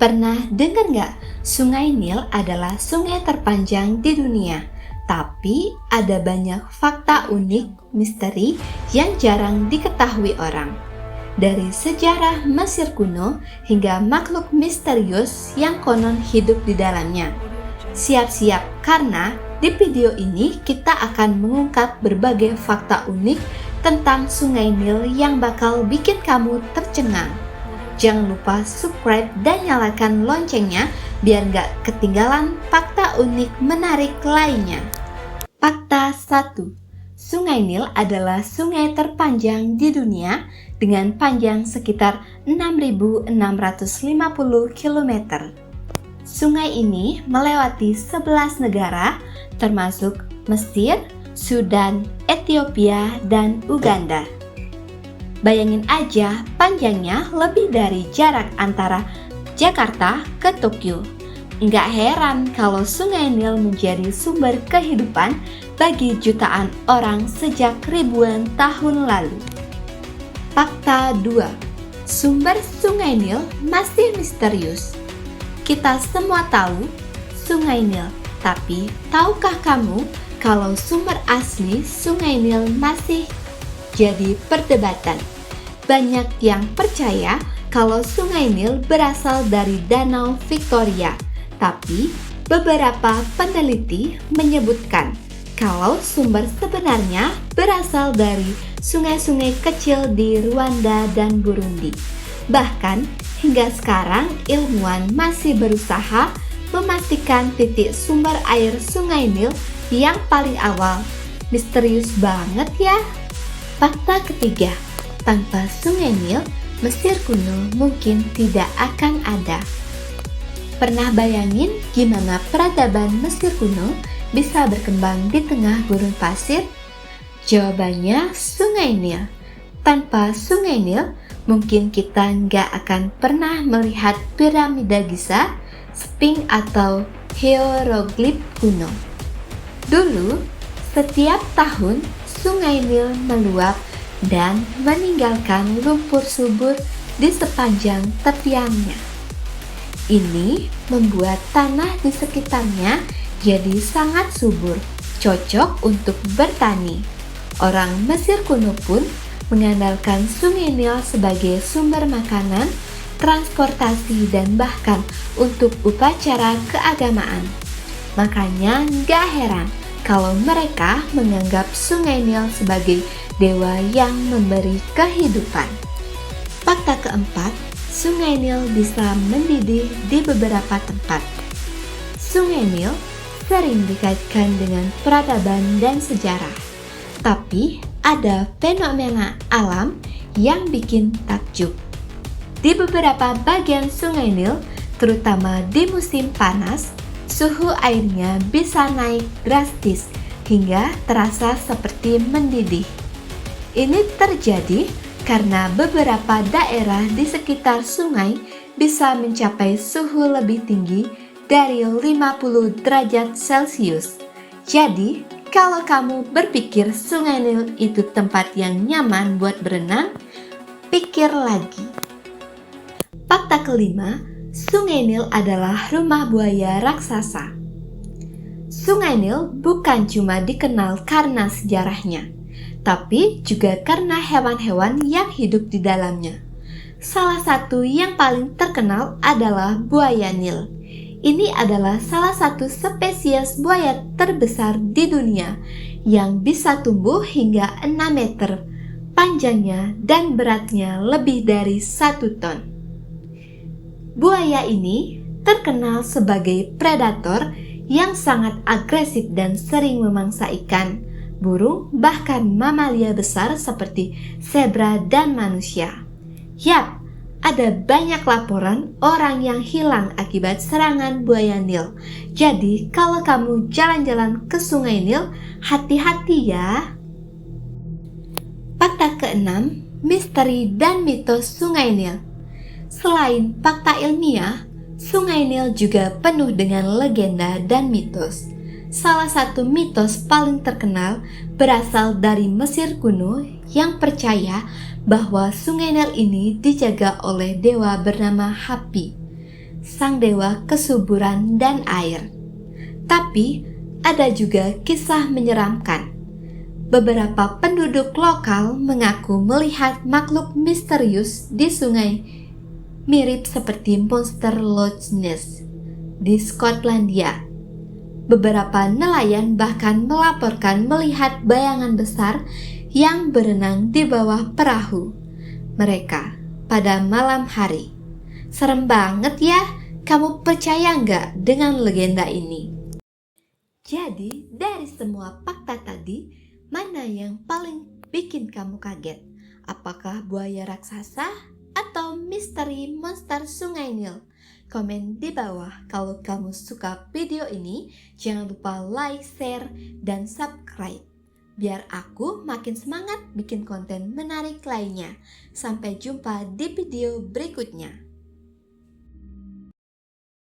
Pernah dengar nggak? Sungai Nil adalah sungai terpanjang di dunia. Tapi ada banyak fakta unik, misteri yang jarang diketahui orang. Dari sejarah Mesir kuno hingga makhluk misterius yang konon hidup di dalamnya. Siap-siap karena di video ini kita akan mengungkap berbagai fakta unik tentang Sungai Nil yang bakal bikin kamu tercengang. Jangan lupa subscribe dan nyalakan loncengnya biar nggak ketinggalan fakta unik menarik lainnya. Fakta 1. Sungai Nil adalah sungai terpanjang di dunia dengan panjang sekitar 6.650 km. Sungai ini melewati 11 negara termasuk Mesir, Sudan, Ethiopia, dan Uganda. Bayangin aja panjangnya lebih dari jarak antara Jakarta ke Tokyo. Nggak heran kalau Sungai Nil menjadi sumber kehidupan bagi jutaan orang sejak ribuan tahun lalu. Fakta 2. Sumber Sungai Nil masih misterius. Kita semua tahu Sungai Nil, tapi tahukah kamu kalau sumber asli Sungai Nil masih jadi perdebatan? Banyak yang percaya kalau Sungai Nil berasal dari Danau Victoria, tapi beberapa peneliti menyebutkan kalau sumber sebenarnya berasal dari sungai-sungai kecil di Rwanda dan Burundi. Bahkan hingga sekarang ilmuwan masih berusaha memastikan titik sumber air Sungai Nil yang paling awal. Misterius banget ya. Fakta ketiga, tanpa Sungai Nil, Mesir kuno mungkin tidak akan ada. Pernah bayangin gimana peradaban Mesir kuno bisa berkembang di tengah gurun pasir? Jawabannya Sungai Nil. Tanpa Sungai Nil, mungkin kita nggak akan pernah melihat piramida Giza, Sphinx atau hieroglif kuno. Dulu, setiap tahun Sungai Nil meluap dan meninggalkan lumpur subur di sepanjang tepiannya. Ini membuat tanah di sekitarnya jadi sangat subur, cocok untuk bertani. Orang Mesir kuno pun mengandalkan Sungai Nil sebagai sumber makanan, transportasi, dan bahkan untuk upacara keagamaan. Makanya nggak heran kalau mereka menganggap Sungai Nil sebagai dewa yang memberi kehidupan. Fakta keempat, Sungai Nil bisa mendidih di beberapa tempat. Sungai Nil sering dikaitkan dengan peradaban dan sejarah, tapi ada fenomena alam yang bikin takjub. Di beberapa bagian Sungai Nil, terutama di musim panas, suhu airnya bisa naik drastis hingga terasa seperti mendidih. Ini terjadi karena beberapa daerah di sekitar sungai bisa mencapai suhu lebih tinggi dari 50 derajat Celcius. Jadi, kalau kamu berpikir Sungai Nil itu tempat yang nyaman buat berenang, pikir lagi. Fakta kelima, Sungai Nil adalah rumah buaya raksasa. Sungai Nil bukan cuma dikenal karena sejarahnya, tapi juga karena hewan-hewan yang hidup di dalamnya. Salah satu yang paling terkenal adalah buaya Nil. Ini adalah salah satu spesies buaya terbesar di dunia yang bisa tumbuh hingga 6 meter, panjangnya dan beratnya lebih dari 1 ton. Buaya ini terkenal sebagai predator yang sangat agresif dan sering memangsa ikan, burung, bahkan mamalia besar seperti zebra dan manusia. Yap, ada banyak laporan orang yang hilang akibat serangan buaya Nil. Jadi, kalau kamu jalan-jalan ke Sungai Nil, hati-hati ya. Fakta keenam, misteri dan mitos Sungai Nil. Selain fakta ilmiah, Sungai Nil juga penuh dengan legenda dan mitos. Salah satu mitos paling terkenal berasal dari Mesir kuno yang percaya bahwa Sungai Nil ini dijaga oleh dewa bernama Hapi. sang dewa kesuburan dan air. Tapi ada juga kisah menyeramkan. Beberapa penduduk lokal mengaku melihat makhluk misterius di sungai mirip seperti monster Loch Ness di Skotlandia. Beberapa nelayan bahkan melaporkan melihat bayangan besar yang berenang di bawah perahu mereka pada malam hari. Serem banget ya, kamu percaya nggak dengan legenda ini? Jadi dari semua fakta tadi, mana yang paling bikin kamu kaget? Apakah buaya raksasa atau misteri monster Sungai Nil? Komen di bawah. Kalau kamu suka video ini, jangan lupa like, share, dan subscribe. Biar aku makin semangat bikin konten menarik lainnya. Sampai jumpa di video berikutnya.